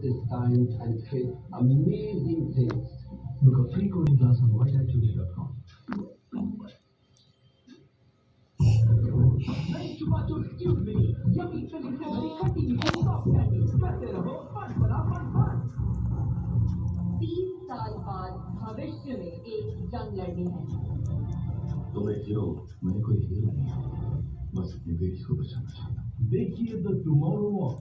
fastest times and create amazing things. Book a free coding class on whitehattoday.com. नहीं छुपा तो excuse me yummy filling से भरी खट्टी मीठी सॉफ्ट कैंडी करते रहो फन बना फन 30 साल बाद भविष्य में एक जंग लड़नी है। तुम एक हीरो, मैं कोई हीरो नहीं हूँ, बस अपनी बेटी को बचाना चाहता हूँ। देखिए द टुमारो वॉक